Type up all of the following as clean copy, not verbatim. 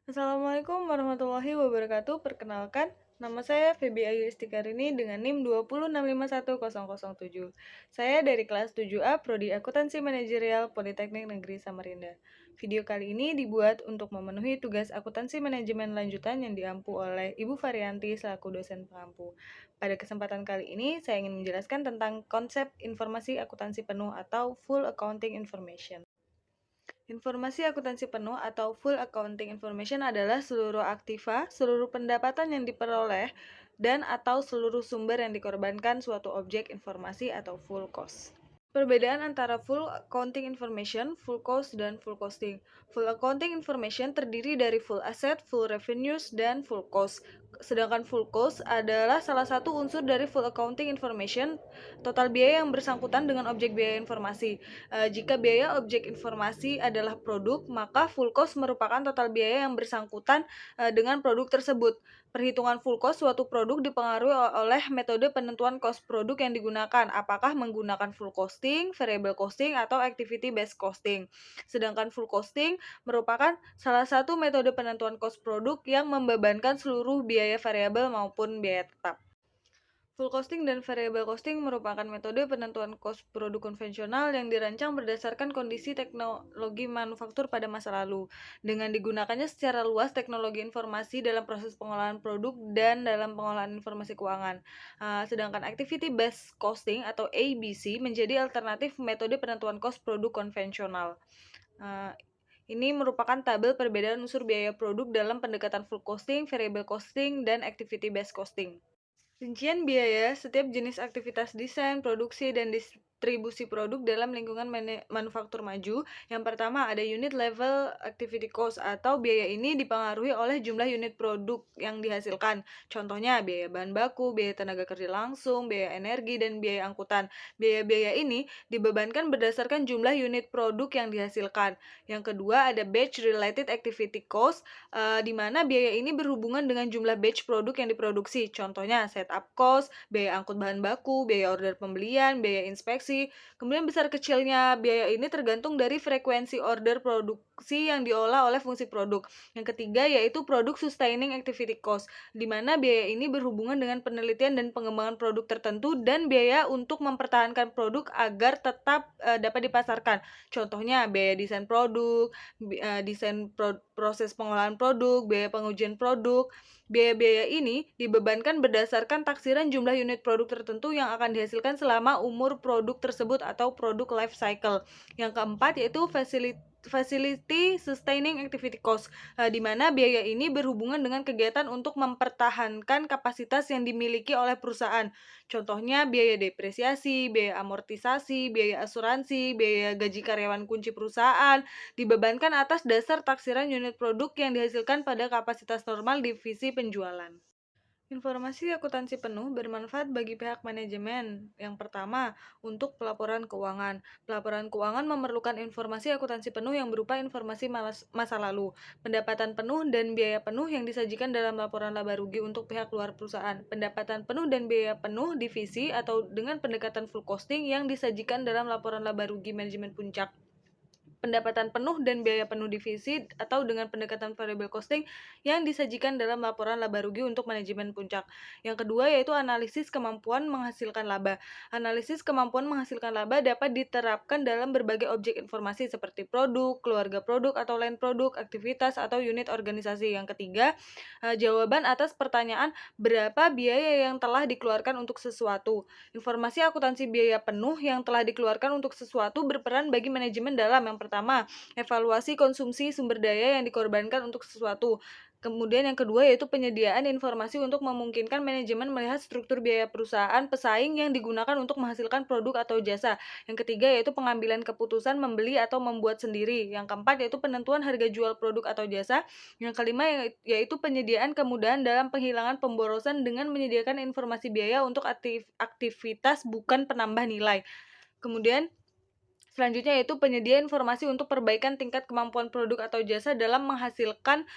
Assalamualaikum warahmatullahi wabarakatuh. Perkenalkan, nama saya Feby Ayu Istikarini dengan NIM 206510007. Saya dari kelas 7A Prodi Akuntansi Manajerial Politeknik Negeri Samarinda. Video kali ini dibuat untuk memenuhi tugas akuntansi manajemen lanjutan yang diampu oleh Ibu Varianti selaku dosen pengampu. Pada kesempatan kali ini, saya ingin menjelaskan tentang konsep informasi akuntansi penuh atau Full Accounting Information. Informasi akuntansi penuh atau full accounting information adalah seluruh aktiva, seluruh pendapatan yang diperoleh, dan atau seluruh sumber yang dikorbankan suatu objek informasi atau full cost. Perbedaan antara full accounting information, full cost, dan full costing. Full accounting information terdiri dari full asset, full revenues, dan full cost. Sedangkan full cost adalah salah satu unsur dari full accounting information, total biaya yang bersangkutan dengan objek biaya informasi. Jika biaya objek informasi adalah produk, maka full cost merupakan total biaya yang bersangkutan dengan produk tersebut. Perhitungan full cost suatu produk dipengaruhi oleh metode penentuan cost produk yang digunakan, apakah menggunakan full costing, variable costing, atau activity based costing. Sedangkan full costing merupakan salah satu metode penentuan cost produk yang membebankan seluruh biaya variabel maupun biaya tetap. Full costing dan variable costing merupakan metode penentuan cost produk konvensional yang dirancang berdasarkan kondisi teknologi manufaktur pada masa lalu. Dengan digunakannya secara luas teknologi informasi dalam proses pengolahan produk dan dalam pengolahan informasi keuangan. Sedangkan activity based costing atau ABC menjadi alternatif metode penentuan cost produk konvensional. Ini merupakan tabel perbedaan unsur biaya produk dalam pendekatan full costing, variable costing, dan activity based costing. Rincian biaya setiap jenis aktivitas desain, produksi, dan distribusi produk dalam lingkungan manufaktur maju. Yang pertama ada unit level activity cost atau biaya ini dipengaruhi oleh jumlah unit produk yang dihasilkan. Contohnya biaya bahan baku, biaya tenaga kerja langsung, biaya energi, dan biaya angkutan. Biaya-biaya ini dibebankan berdasarkan jumlah unit produk yang dihasilkan. Yang kedua ada batch related activity cost, di mana biaya ini berhubungan dengan jumlah batch produk yang diproduksi. Contohnya setup cost, biaya angkut bahan baku, biaya order pembelian, biaya inspeksi. Kemudian besar kecilnya biaya ini tergantung dari frekuensi order produksi yang diolah oleh fungsi produk. Yang ketiga yaitu produk sustaining activity cost, di mana biaya ini berhubungan dengan penelitian dan pengembangan produk tertentu dan biaya untuk mempertahankan produk agar tetap dapat dipasarkan. Contohnya biaya desain produk, proses pengolahan produk, biaya pengujian produk. Biaya-biaya ini dibebankan berdasarkan taksiran jumlah unit produk tertentu yang akan dihasilkan selama umur produk tersebut atau produk life cycle. Yang keempat yaitu facility sustaining activity cost, di mana biaya ini berhubungan dengan kegiatan untuk mempertahankan kapasitas yang dimiliki oleh perusahaan. Contohnya biaya depresiasi, biaya amortisasi, biaya asuransi, biaya gaji karyawan kunci perusahaan, dibebankan atas dasar taksiran unit produk yang dihasilkan pada kapasitas normal divisi penjualan. Informasi akuntansi penuh bermanfaat bagi pihak manajemen. Yang pertama, untuk pelaporan keuangan. Pelaporan keuangan memerlukan informasi akuntansi penuh yang berupa informasi masa lalu, pendapatan penuh dan biaya penuh yang disajikan dalam laporan laba rugi untuk pihak luar perusahaan, pendapatan penuh dan biaya penuh divisi atau dengan pendekatan full costing yang disajikan dalam laporan laba rugi manajemen puncak, pendapatan penuh dan biaya penuh divisi atau dengan pendekatan variable costing yang disajikan dalam laporan laba rugi untuk manajemen puncak. Yang kedua yaitu analisis kemampuan menghasilkan laba. Analisis kemampuan menghasilkan laba dapat diterapkan dalam berbagai objek informasi seperti produk, keluarga produk atau lain produk, aktivitas atau unit organisasi. Yang ketiga, jawaban atas pertanyaan berapa biaya yang telah dikeluarkan untuk sesuatu. Informasi akuntansi biaya penuh yang telah dikeluarkan untuk sesuatu berperan bagi manajemen dalam yang pertama, evaluasi konsumsi sumber daya yang dikorbankan untuk sesuatu. Kemudian yang kedua yaitu penyediaan informasi untuk memungkinkan manajemen melihat struktur biaya perusahaan pesaing yang digunakan untuk menghasilkan produk atau jasa. Yang ketiga yaitu pengambilan keputusan membeli atau membuat sendiri. Yang keempat yaitu penentuan harga jual produk atau jasa. Yang kelima yaitu penyediaan kemudahan dalam penghilangan pemborosan dengan menyediakan informasi biaya untuk aktivitas bukan penambah nilai. Kemudian selanjutnya yaitu penyedia informasi untuk perbaikan tingkat kemampuan produk atau jasa dalam menghasilkan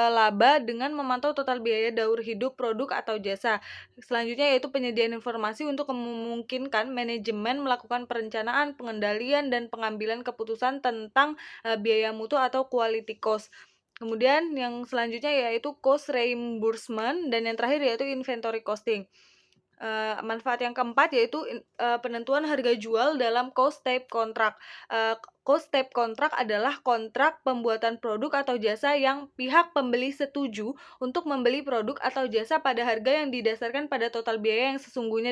laba dengan memantau total biaya daur hidup produk atau jasa. Selanjutnya yaitu penyediaan informasi untuk memungkinkan manajemen melakukan perencanaan, pengendalian, dan pengambilan keputusan tentang biaya mutu atau quality cost. Kemudian yang selanjutnya yaitu cost reimbursement, dan yang terakhir yaitu inventory costing. Manfaat yang keempat yaitu penentuan harga jual dalam cost type kontrak. Cost type kontrak adalah kontrak pembuatan produk atau jasa yang pihak pembeli setuju untuk membeli produk atau jasa pada harga yang didasarkan pada total biaya yang sesungguhnya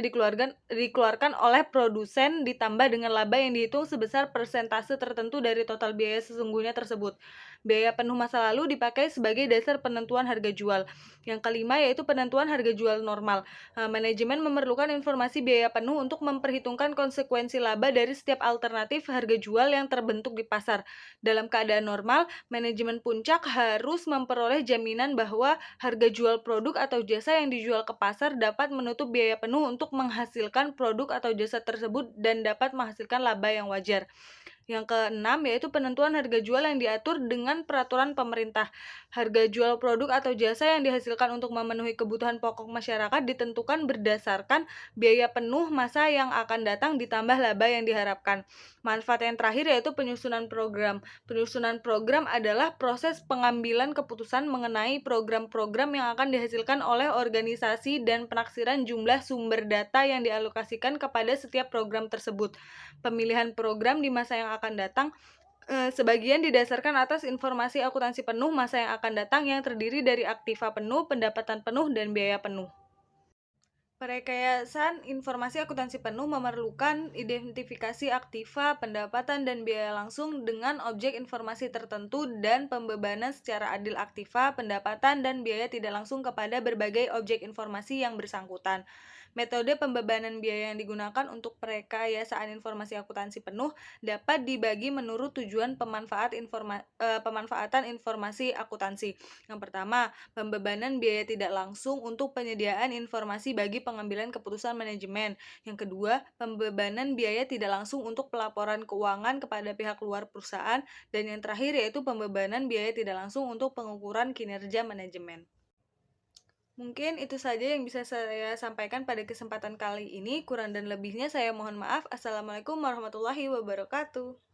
dikeluarkan oleh produsen ditambah dengan laba yang dihitung sebesar persentase tertentu dari total biaya sesungguhnya tersebut. Biaya penuh masa lalu dipakai sebagai dasar penentuan harga jual. Yang kelima yaitu penentuan harga jual normal. Manajemen memerlukan informasi biaya penuh untuk memperhitungkan konsekuensi laba dari setiap alternatif harga jual yang terbentuk di pasar. Dalam keadaan normal, manajemen puncak harus memperoleh jaminan bahwa harga jual produk atau jasa yang dijual ke pasar dapat menutup biaya penuh untuk menghasilkan produk atau jasa tersebut dan dapat menghasilkan laba yang wajar. Yang keenam yaitu penentuan harga jual yang diatur dengan peraturan pemerintah. Harga jual produk atau jasa yang dihasilkan untuk memenuhi kebutuhan pokok masyarakat ditentukan berdasarkan biaya penuh masa yang akan datang ditambah laba yang diharapkan. Manfaat yang terakhir yaitu penyusunan program. Penyusunan program adalah proses pengambilan keputusan mengenai program-program yang akan dihasilkan oleh organisasi dan penaksiran jumlah sumber data yang dialokasikan kepada setiap program tersebut. Pemilihan program di masa yang akan datang sebagian didasarkan atas informasi akuntansi penuh masa yang akan datang yang terdiri dari aktiva penuh, pendapatan penuh, dan biaya penuh. Perekayaan informasi akuntansi penuh memerlukan identifikasi aktiva, pendapatan, dan biaya langsung dengan objek informasi tertentu dan pembebanan secara adil aktiva, pendapatan, dan biaya tidak langsung kepada berbagai objek informasi yang bersangkutan. Metode pembebanan biaya yang digunakan untuk perekayaan informasi akuntansi penuh dapat dibagi menurut tujuan pemanfaatan informasi akuntansi. Yang pertama, pembebanan biaya tidak langsung untuk penyediaan informasi bagi pengambilan keputusan manajemen. Yang kedua, pembebanan biaya tidak langsung untuk pelaporan keuangan kepada pihak luar perusahaan. Dan yang terakhir yaitu pembebanan biaya tidak langsung untuk pengukuran kinerja manajemen. Mungkin itu saja yang bisa saya sampaikan pada kesempatan kali ini. Kurang dan lebihnya saya mohon maaf. Assalamualaikum warahmatullahi wabarakatuh.